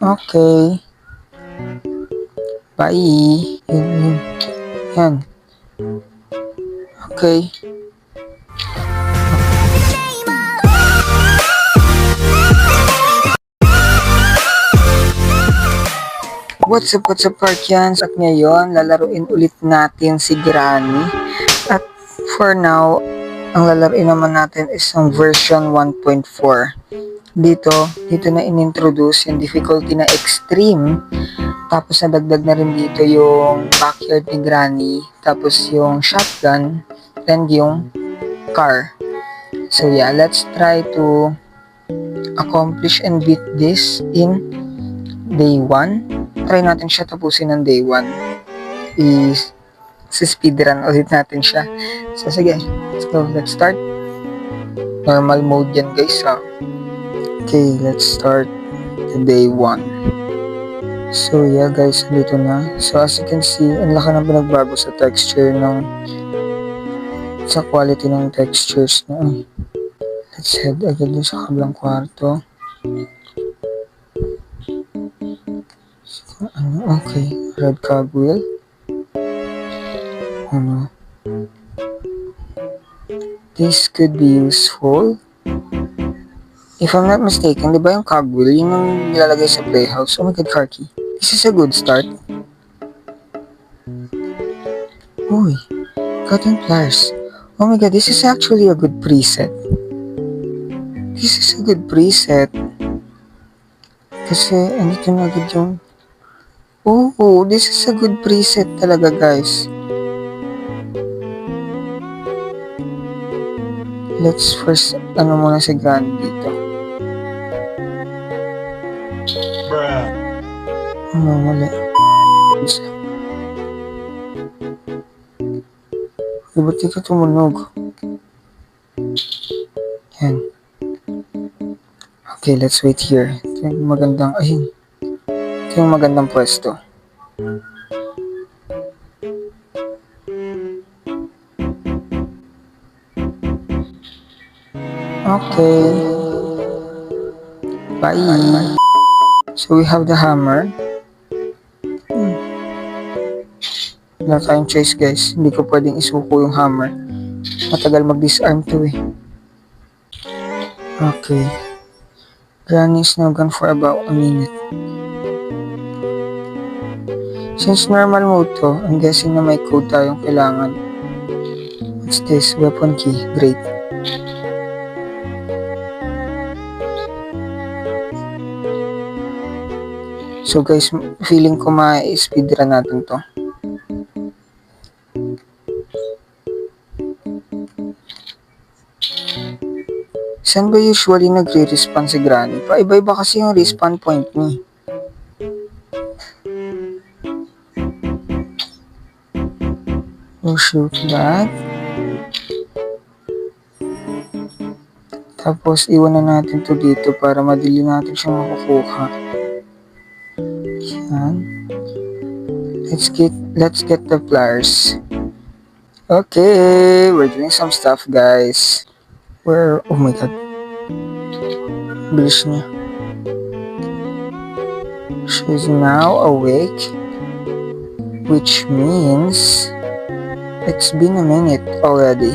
Okay. Bye. Yun. Yan. Okay. What's up, Parkians? At ngayon, lalaruin ulit natin si Granny. At for now, ang lalaruin naman natin is ang version 1.4. Dito na inintroduce yung difficulty na extreme. Tapos nadagdag na rin dito yung backyard ni Granny. Tapos yung shotgun. And yung car. So yeah, let's try to accomplish and beat this in day 1. Try natin siya tapusin ng day 1. Speedrun ulit natin siya. So sige, let's start. Normal mode yan guys ha. Okay, let's start the day 1. So yeah guys, dito na. So as you can see, ang laki ng pinagbago sa texture sa quality ng textures na. Let's head agad dun sa kabilang kwarto. So, okay, red cogwheel. This could be useful. If I'm not mistaken, di ba yung cogwheel, yun yung nilalagay sa playhouse? Oh my god, car key. This is a good start. Uy, cotton pliers. Oh my god, this is actually a good preset. This is a good preset. Kasi, andito na agad yung... Oh, this is a good preset talaga, guys. Let's first, muna si Granny dito. Mali. Ba't di ka tumunog? Yan. Okay, let's wait here. Ito yung magandang pwesto. Okay. Bye. So we have the hammer. Wala tayong choice guys. Hindi ko pwedeng isuko yung hammer. Matagal mag-disarm to eh. Okay. Granny is now gone for about a minute. Since normal mode to, I'm guessing na may code tayong kailangan. What's this? Weapon key. Great. So guys, feeling ko ma-speedrun natin to. Saan ba usually nagre-respawn si Granny? Paiba-iba kasi yung respawn point ni. We'll shoot that. Tapos iwan na natin to dito para madali natin siyang makukuha. Yan. Let's get the pliers. Okay, we're doing some stuff guys. Oh my god. Bilis niya. She's now awake. Which means it's been a minute already.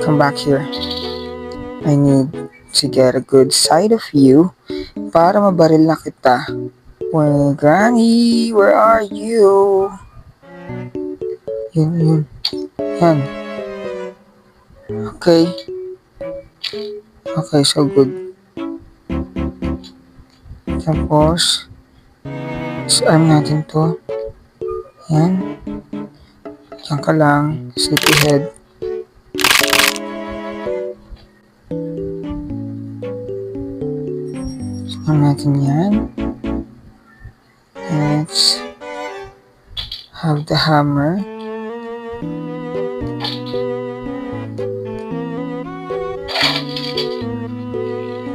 Come back here. I need to get a good sight of you para mabaril na kita. Well, Granny, where are you? Yun. Yan. Okay, so good. Tapos, disarm natin to. Yan. Diyan ka lang. Sleepyhead. Disarm natin yan. Let's have the hammer.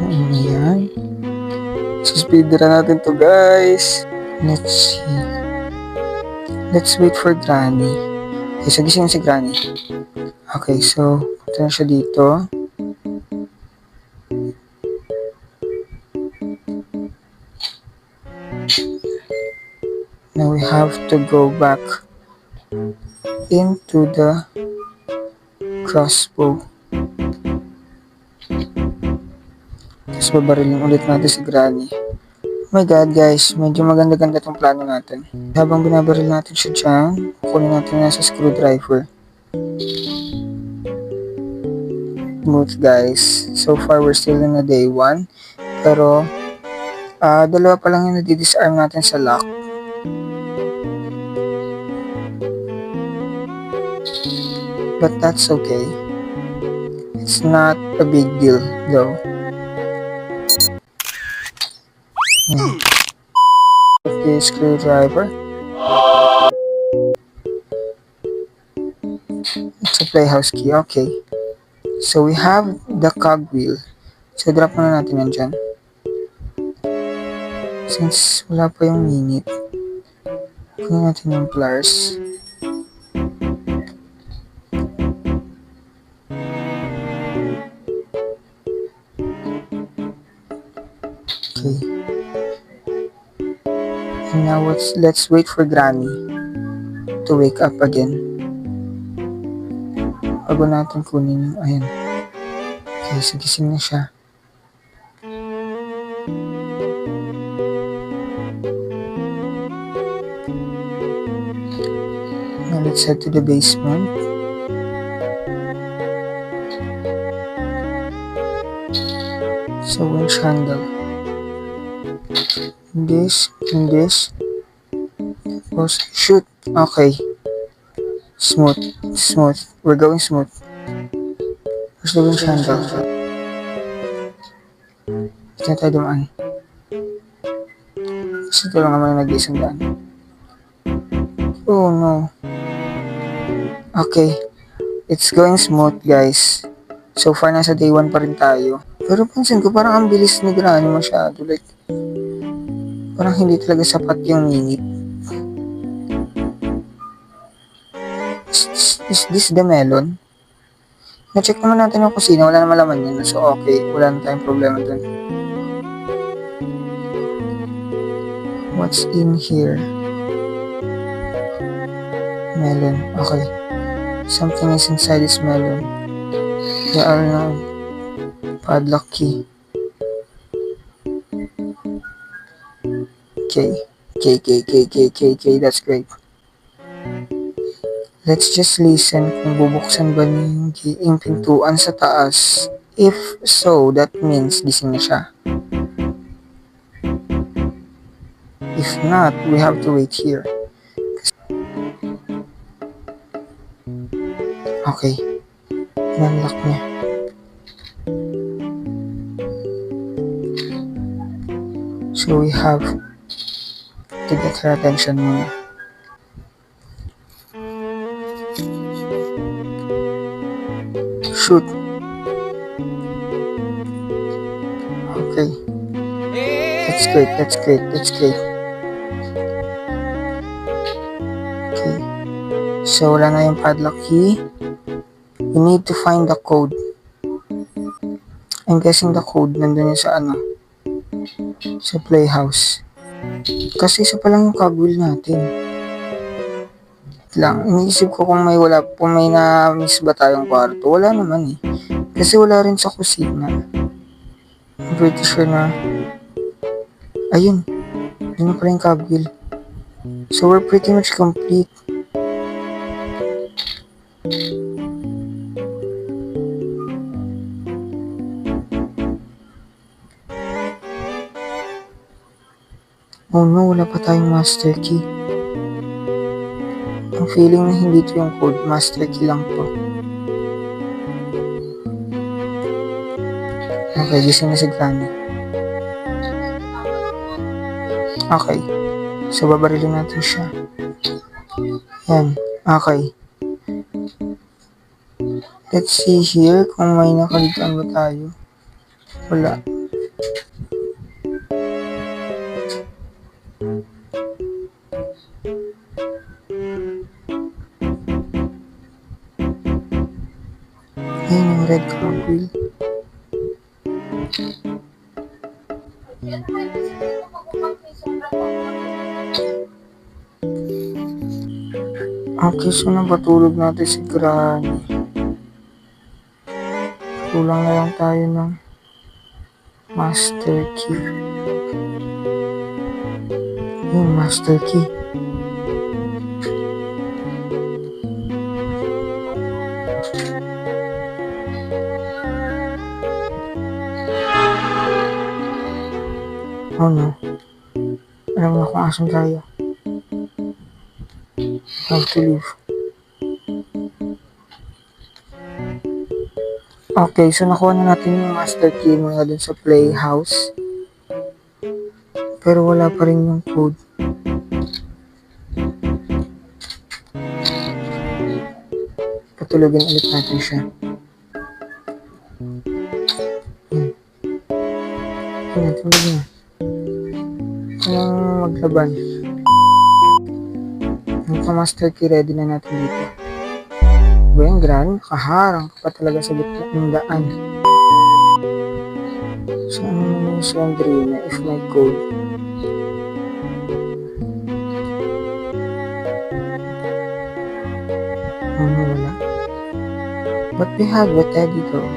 Ayan. Speedrun natin to guys. Let's see. Let's wait for Granny. Okay, so gising si Granny. Okay, so punta na siya dito. Now we have to go back into the crossbow. Tapos babarilin ulit natin si Granny. Oh my god guys, medyo maganda-ganda itong plano natin. Habang binabaril natin siya dyan, kunin natin na sa screwdriver. Smooth guys. So far we're still in a day 1. Pero, dalawa pa lang yung nadi-disarm natin sa lock. But that's okay. It's not a big deal though. Okay, screwdriver. It's a playhouse key, okay. So we have the cogwheel. So drop na natin yan dyan. Since wala pa yung minute, kunin natin yung pliers. Okay. And now let's wait for Granny to wake up again. Bago natin kunin yung, ayan. Okay, sigising na siya. Now let's head to the basement. So winch handle. This. Tapos shoot. Okay. Smooth. We're going smooth. Where's the winch handle? Hindi na tayo dumaan. Kasi ito lang naman nag-iisang daan. Oh no. Okay. It's going smooth guys. So far nasa day 1 pa rin tayo. Pero pansin ko parang ang bilis ni Granny masyado. Like, parang hindi talaga sapat yung minute. Is this the melon? Na-check naman natin yung kusina. Wala naman laman yun. So okay. Wala na tayong problema dun. What's in here? Melon. Okay. Something is inside this melon. There are no padlock key. Okay. That's great. Let's just listen kung bubuksan ba niya yung pintuan sa taas. If so, that means gising na siya. If not, we have to wait here. Okay. Unlock niya. So we have to get her attention muna. Shoot. Okay. That's great. Okay. So wala na yung padlock key. We need to find the code. I'm guessing the code nandun yun sa sa playhouse. Kasi isa pa lang yung cogwheel natin. Iniisip ko kung may na-miss ba tayong kwarto. Wala naman eh. Kasi wala rin sa kusina. I'm pretty sure na ayun. Yun na pala yung cogwheel. So we're pretty much complete. Oh no, wala pa tayong master key. Ang feeling na hindi ito yung code, master key lang to. Okay, gising na si Granny. Okay. So, babarilin natin siya. Yan. Okay. Let's see here kung may nakalitaan ba tayo. Wala. Ayun yung red cogwheel. Okay, so napatulog natin si Granny. Kulang na lang tayo ng master key. Yung master key. Oh no. Alam na kung asan tayo. Have to leave. Okay, so nakuha na natin yung master key mula dun sa playhouse. Pero wala pa rin yung code. Patulogin ulit natin siya. Ayan, tulog na. Kailangan maglaban. Yung master key ready na natin dito. Ba yung Gran? Kaharang ka pa talaga sa gitna ng daan. So ano naman yung Slendrina if my code? Ano wala? But we have it, Eddie though.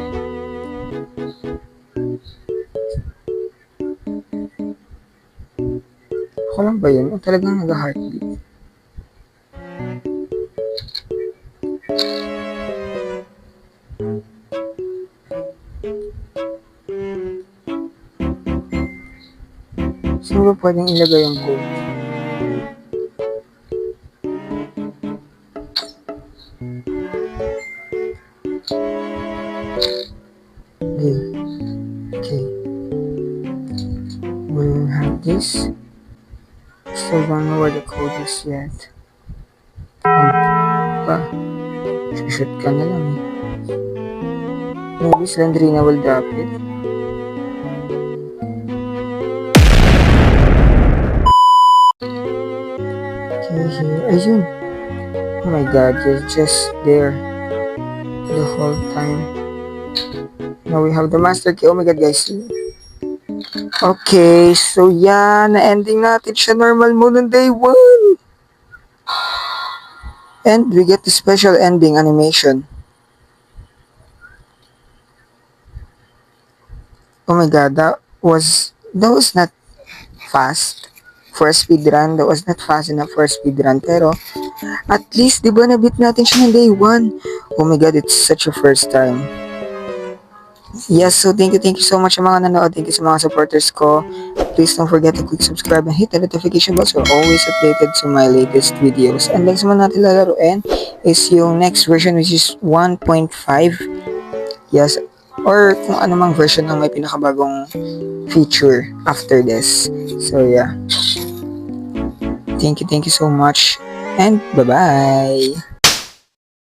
Ako lang ba yun? O talagang nag-heartbeat? Saan ba pwedeng ilagay yung code? Okay. We'll have this. Still don't know where the code is yet. Pa. Shoot ka na lang eh. Maybe Slendrina will drop it. Okay, here. Ayun. Oh my god, you're just there the whole time. Now we have the master key. Oh my god, guys. Okay, so yan. Na-ending natin siya normal mode on day 1. And we get the special ending animation. Oh my god, that was not fast for a speedrun. That was not fast enough for a speedrun. Pero, at least, di ba, nabit natin siya ng day 1. Oh my god, it's such a first time. Yes, so thank you so much sa mga nanood. Thank you sa mga supporters ko. Please don't forget to click subscribe and hit the notification bell so you're always updated to my latest videos. And next naman natin lalaroin is yung next version which is 1.5. Yes, or kung anumang version ng may pinakabagong feature after this. So yeah. Thank you so much and bye-bye.